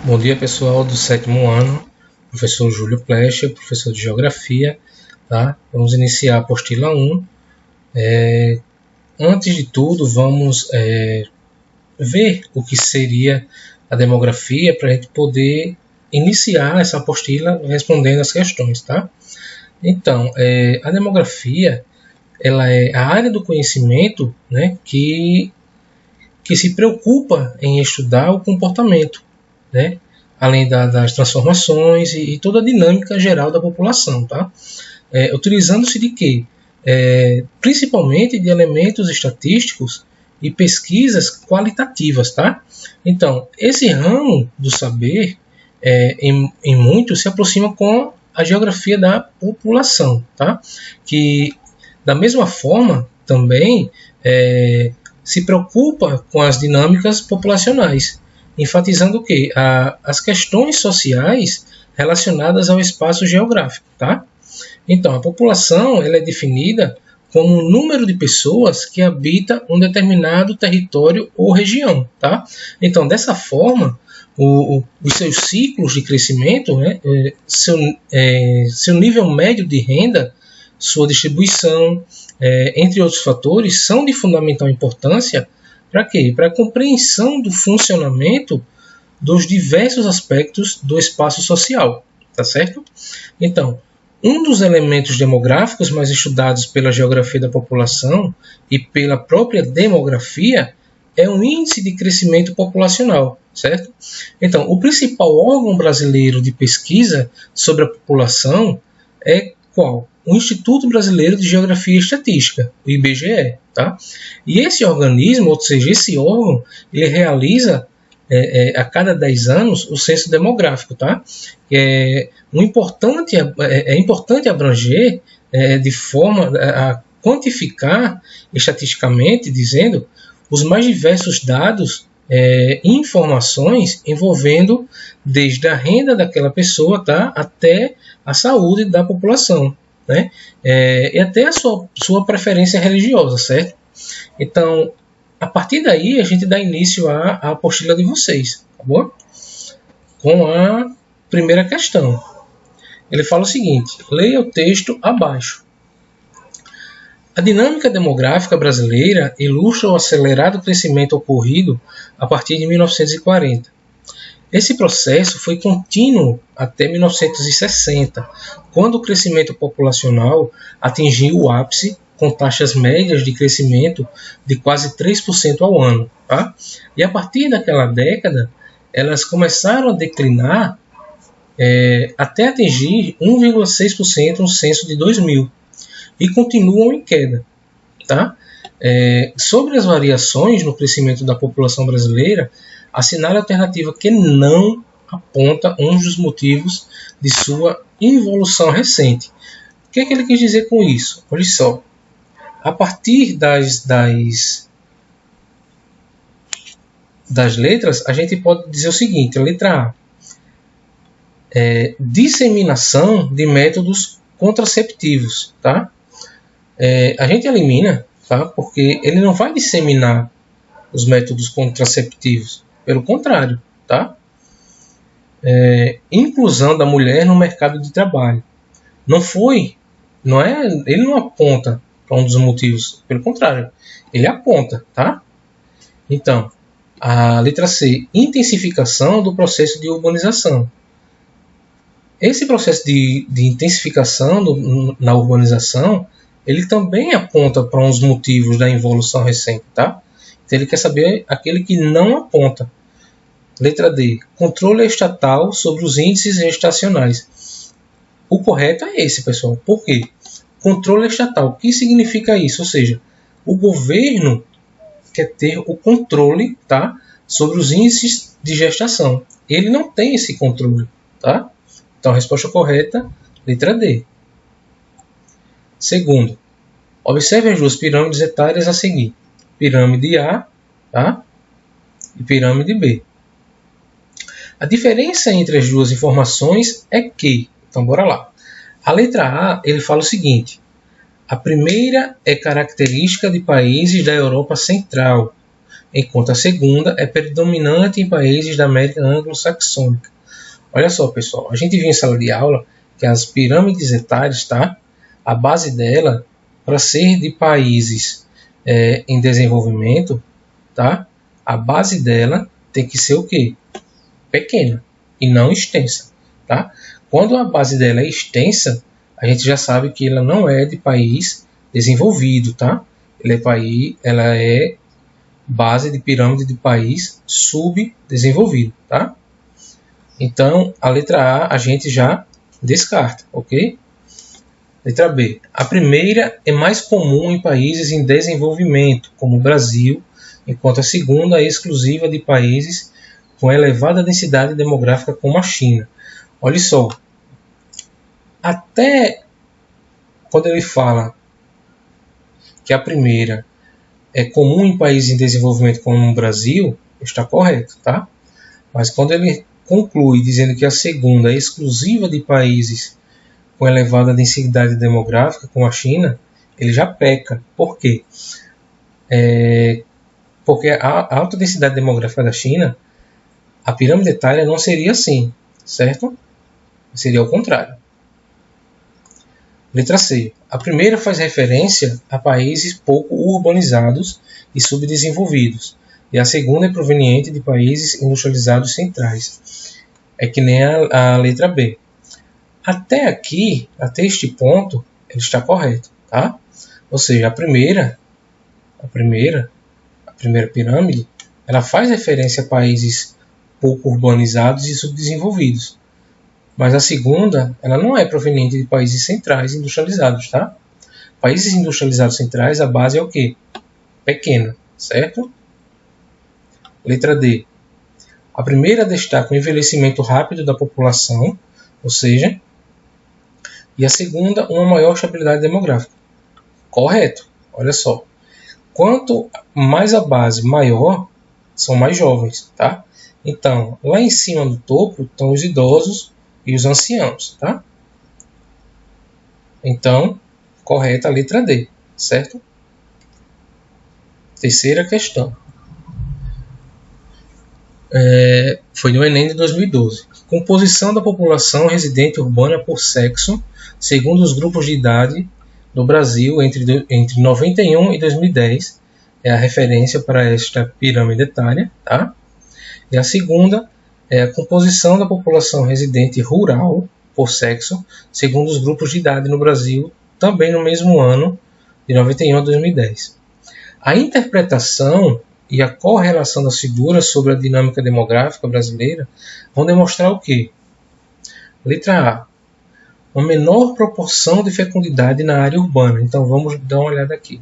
Bom dia, pessoal do sétimo ano, professor Júlio Plecha, professor de Geografia, tá? Vamos iniciar a apostila 1. Antes de tudo, vamos ver o que seria a demografia para a gente poder iniciar essa apostila respondendo as questões, tá? Então, a demografia, ela é a área do conhecimento, né, que se preocupa em estudar o comportamento, né, além das transformações e toda a dinâmica geral da população, tá? Utilizando-se de quê? Principalmente de elementos estatísticos e pesquisas qualitativas, tá? Então, esse ramo do saber, em muito, se aproxima com a geografia da população, tá? Que, da mesma forma, também se preocupa com as dinâmicas populacionais, enfatizando o quê? As questões sociais relacionadas ao espaço geográfico, tá? Então, a população ela é definida como o número de pessoas que habita um determinado território ou região, tá? Então, dessa forma, os seus ciclos de crescimento, né, seu nível médio de renda, sua distribuição, entre outros fatores, são de fundamental importância para quê? Para a compreensão do funcionamento dos diversos aspectos do espaço social, tá certo? Então, um dos elementos demográficos mais estudados pela geografia da população e pela própria demografia é o índice de crescimento populacional, certo? Então, o principal órgão brasileiro de pesquisa sobre a população é qual? O Instituto Brasileiro de Geografia e Estatística, o IBGE, tá? E esse organismo, ou seja, esse órgão, ele realiza a cada 10 anos o censo demográfico, tá? É importante abranger de forma a quantificar estatisticamente, dizendo, os mais diversos dados e informações envolvendo desde a renda daquela pessoa, tá, até a saúde da população, né? E até a sua preferência religiosa, certo? Então, a partir daí, a gente dá início à apostila de vocês, tá bom? Com a primeira questão. Ele fala o seguinte: leia o texto abaixo. A dinâmica demográfica brasileira ilustra o acelerado crescimento ocorrido a partir de 1940. Esse processo foi contínuo até 1960, quando o crescimento populacional atingiu o ápice com taxas médias de crescimento de quase 3% ao ano. Tá? E a partir daquela década, elas começaram a declinar até atingir 1,6% no censo de 2000 e continuam em queda. Tá? Sobre as variações no crescimento da população brasileira, assinale a alternativa que não aponta um dos motivos de sua involução recente. O que é que ele quis dizer com isso? Olha só. A partir das letras, a gente pode dizer o seguinte: a letra A, disseminação de métodos contraceptivos, tá? A gente elimina, tá? Porque ele não vai disseminar os métodos contraceptivos, pelo contrário, tá? Inclusão da mulher no mercado de trabalho. Ele não aponta para um dos motivos, pelo contrário, ele aponta, tá? Então, a letra C, intensificação do processo de urbanização. Esse processo de intensificação na urbanização, ele também aponta para uns motivos da involução recente, tá? Então, ele quer saber aquele que não aponta. Letra D, controle estatal sobre os índices gestacionais. O correto é esse, pessoal. Por quê? Controle estatal. O que significa isso? Ou seja, o governo quer ter o controle, tá, sobre os índices de gestação. Ele não tem esse controle, tá? Então, a resposta correta, letra D. Segundo, observe as duas pirâmides etárias a seguir. Pirâmide A, tá? E pirâmide B. A diferença entre as duas informações é que, então bora lá. A letra A, ele fala o seguinte: a primeira é característica de países da Europa Central enquanto a segunda é predominante em países da América anglo-saxônica. Olha só, pessoal, a gente viu em sala de aula que as pirâmides etárias, tá? A base dela, para ser de países em desenvolvimento, tá? A base dela tem que ser o quê? Pequena e não extensa, tá? Quando a base dela é extensa, a gente já sabe que ela não é de país desenvolvido, tá? Ela é base de pirâmide de país subdesenvolvido, tá? Então, a letra A a gente já descarta, ok? Letra B. A primeira é mais comum em países em desenvolvimento, como o Brasil, enquanto a segunda é exclusiva de países com elevada densidade demográfica, como a China. Olha só, até quando ele fala que a primeira é comum em países em desenvolvimento, como o Brasil, está correto, tá? Mas quando ele conclui dizendo que a segunda é exclusiva de países com elevada densidade demográfica, como a China, ele já peca. Por quê? Porque a alta densidade demográfica da China, a pirâmide etária não seria assim, certo? Seria ao contrário. Letra C. A primeira faz referência a países pouco urbanizados e subdesenvolvidos, e a segunda é proveniente de países industrializados centrais. É que nem a letra B. Até aqui, até este ponto, ele está correto, tá? Ou seja, a primeira pirâmide, ela faz referência a países pouco urbanizados e subdesenvolvidos. Mas a segunda, ela não é proveniente de países centrais industrializados, tá? Países industrializados centrais, a base é o quê? Pequena, certo? Letra D. A primeira destaca o envelhecimento rápido da população, ou seja, e a segunda, uma maior estabilidade demográfica. Correto, olha só. Quanto mais a base maior, são mais jovens, tá? Então, lá em cima do topo estão os idosos e os anciãos, tá? Então, correta a letra D, certo? Terceira questão. Foi no Enem de 2012. Composição da população residente urbana por sexo, segundo os grupos de idade do Brasil entre 91 e 2010. É a referência para esta pirâmide etária, tá? E a segunda é a composição da população residente rural por sexo, segundo os grupos de idade no Brasil, também no mesmo ano, de 91 a 2010. A interpretação e a correlação das figuras sobre a dinâmica demográfica brasileira vão demonstrar o quê? Letra A. Uma menor proporção de fecundidade na área urbana. Então vamos dar uma olhada aqui.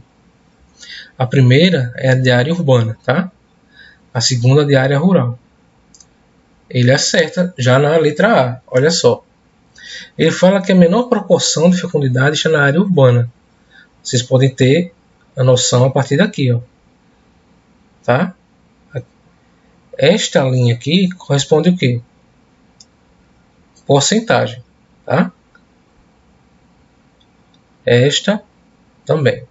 A primeira é a de área urbana, tá? A segunda de área rural. Ele acerta já na letra A, olha só. Ele fala que a menor proporção de fecundidade está na área urbana. Vocês podem ter a noção a partir daqui, ó. Tá? Esta linha aqui corresponde o quê? Porcentagem, tá? Esta também.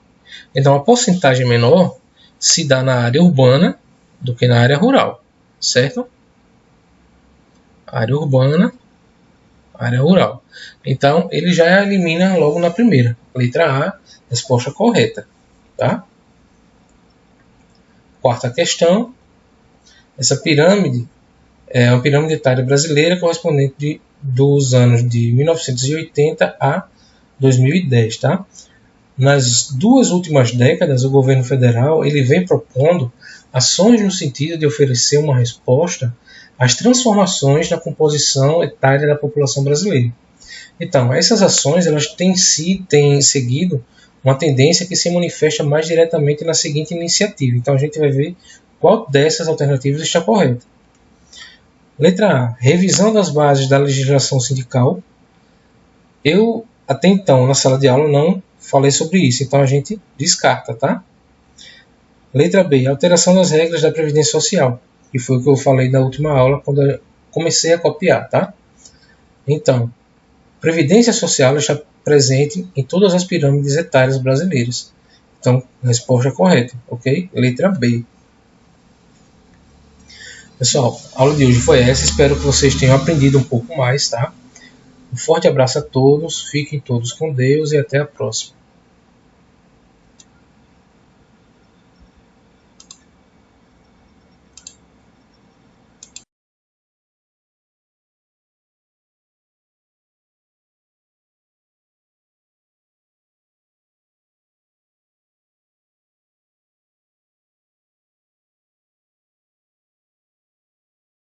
Então, a porcentagem menor se dá na área urbana do que na área rural, certo? Área urbana, área rural. Então, ele já elimina logo na primeira. Letra A, resposta correta, tá? Quarta questão. Essa pirâmide é uma pirâmide etária brasileira correspondente dos anos de 1980 a 2010, tá? Nas duas últimas décadas, o governo federal ele vem propondo ações no sentido de oferecer uma resposta às transformações na composição etária da população brasileira. Então, essas ações elas têm seguido uma tendência que se manifesta mais diretamente na seguinte iniciativa. Então, a gente vai ver qual dessas alternativas está correta. Letra A. Revisão das bases da legislação sindical. Eu, até então, na sala de aula, não falei sobre isso, então a gente descarta, tá? Letra B. Alteração das regras da Previdência Social, que foi o que eu falei na última aula, quando eu comecei a copiar, tá? Então, Previdência Social está presente em todas as pirâmides etárias brasileiras. Então, resposta correta, ok? Letra B. Pessoal, a aula de hoje foi essa. Espero que vocês tenham aprendido um pouco mais, tá? Um forte abraço a todos, fiquem todos com Deus e até a próxima.